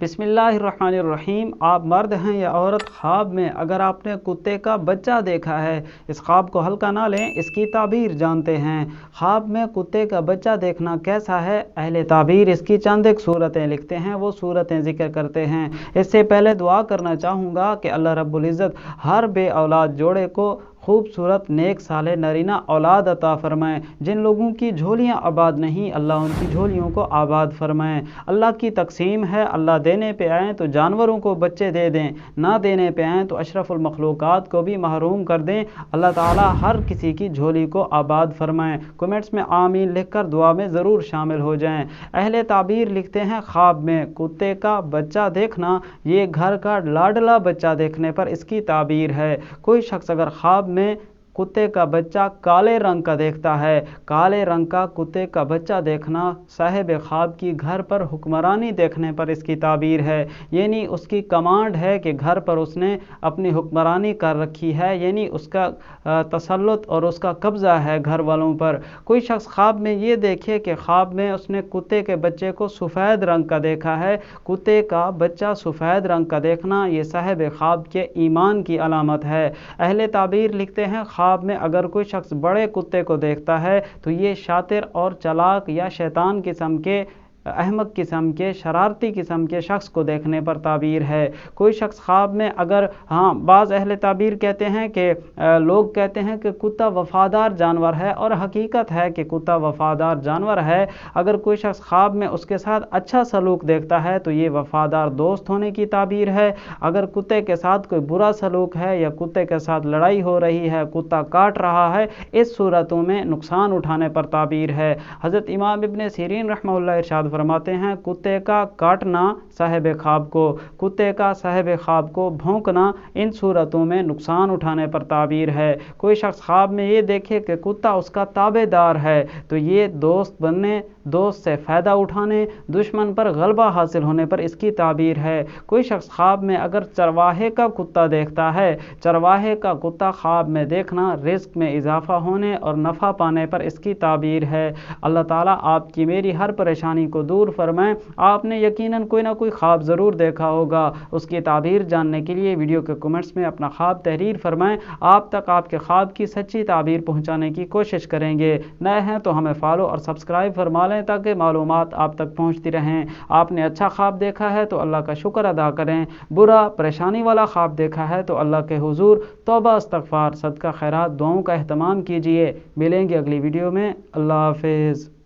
بسم اللہ الرحمن الرحیم۔ آپ مرد ہیں یا عورت، خواب میں اگر آپ نے کتے کا بچہ دیکھا ہے، اس خواب کو ہلکا نہ لیں، اس کی تعبیر جانتے ہیں۔ خواب میں کتے کا بچہ دیکھنا کیسا ہے؟ اہل تعبیر اس کی چند ایک صورتیں لکھتے ہیں، وہ صورتیں ذکر کرتے ہیں۔ اس سے پہلے دعا کرنا چاہوں گا کہ اللہ رب العزت ہر بے اولاد جوڑے کو خوبصورت نیک صالح نرینہ اولاد عطا فرمائیں۔ جن لوگوں کی جھولیاں آباد نہیں، اللہ ان کی جھولیوں کو آباد فرمائیں۔ اللہ کی تقسیم ہے، اللہ دینے پہ آئیں تو جانوروں کو بچے دے دیں، نہ دینے پہ آئیں تو اشرف المخلوقات کو بھی محروم کر دیں۔ اللہ تعالی ہر کسی کی جھولی کو آباد فرمائیں۔ کمنٹس میں آمین لکھ کر دعا میں ضرور شامل ہو جائیں۔ اہل تعبیر لکھتے ہیں، خواب میں کتے کا بچہ دیکھنا یہ گھر کا لاڈلا بچہ دیکھنے پر اس کی تعبیر ہے۔ کوئی شخص اگر خواب میں کتے کا بچہ کالے رنگ کا دیکھتا ہے، کالے رنگ کا کتے کا بچہ دیکھنا صاحب خواب کی گھر پر حکمرانی دیکھنے پر اس کی تعبیر ہے، یعنی اس کی کمانڈ ہے کہ گھر پر اس نے اپنی حکمرانی کر رکھی ہے، یعنی اس کا تسلط اور اس کا قبضہ ہے گھر والوں پر۔ کوئی شخص خواب میں یہ دیکھے کہ خواب میں اس نے کتے کے بچے کو سفید رنگ کا دیکھا ہے، کتے کا بچہ سفید رنگ کا دیکھنا یہ صاحب خواب کے ایمان کی علامت ہے۔ اہل تعبیر لکھتے ہیں، خواب میں اگر کوئی شخص بڑے کتے کو دیکھتا ہے تو یہ شاطر اور چلاک یا شیطان قسم کے احمق قسم کے شرارتی قسم کے شخص کو دیکھنے پر تعبیر ہے۔ کوئی شخص خواب میں اگر بعض اہل تعبیر کہتے ہیں کہ لوگ کہتے ہیں کہ کتا وفادار جانور ہے، اور حقیقت ہے کہ کتا وفادار جانور ہے۔ اگر کوئی شخص خواب میں اس کے ساتھ اچھا سلوک دیکھتا ہے تو یہ وفادار دوست ہونے کی تعبیر ہے۔ اگر کتے کے ساتھ کوئی برا سلوک ہے یا کتے کے ساتھ لڑائی ہو رہی ہے، کتا کاٹ رہا ہے، اس صورتوں میں نقصان اٹھانے پر تعبیر ہے۔ حضرت امام ابن سیرین رحمہ اللہ ارشاد فرماتے ہیں، کتے کا کاٹنا صاحب خواب کو، کتے کا صاحب خواب کو بھونکنا ان صورتوں میں نقصان اٹھانے پر تعبیر ہے۔ کوئی شخص خواب میں یہ دیکھے کہ کتا اس کا تابع دار ہے تو یہ دوست بننے، دوست سے فائدہ اٹھانے، دشمن پر غلبہ حاصل ہونے پر اس کی تعبیر ہے۔ کوئی شخص خواب میں اگر چرواہے کا کتا دیکھتا ہے، چرواہے کا کتا خواب میں دیکھنا رزق میں اضافہ ہونے اور نفع پانے پر اس کی تعبیر ہے۔ اللہ تعالیٰ آپ کی میری ہر پریشانی کو دور فرمائیں۔ آپ نے یقیناً کوئی نہ کوئی خواب ضرور دیکھا ہوگا، اس کی تعبیر جاننے کے لیے ویڈیو کے کمنٹس میں اپنا خواب تحریر فرمائیں۔ آپ تک آپ کے خواب کی سچی تعبیر پہنچانے کی کوشش کریں گے۔ نئے ہیں تو ہمیں فالو اور سبسکرائب فرما لیں تاکہ معلومات آپ تک پہنچتی رہیں۔ آپ نے اچھا خواب دیکھا ہے تو اللہ کا شکر ادا کریں، برا پریشانی والا خواب دیکھا ہے تو اللہ کے حضور توبہ استغفار، صدقہ خیرات، دعاؤں کا اہتمام کیجیے۔ ملیں گے اگلی ویڈیو میں۔ اللہ حافظ۔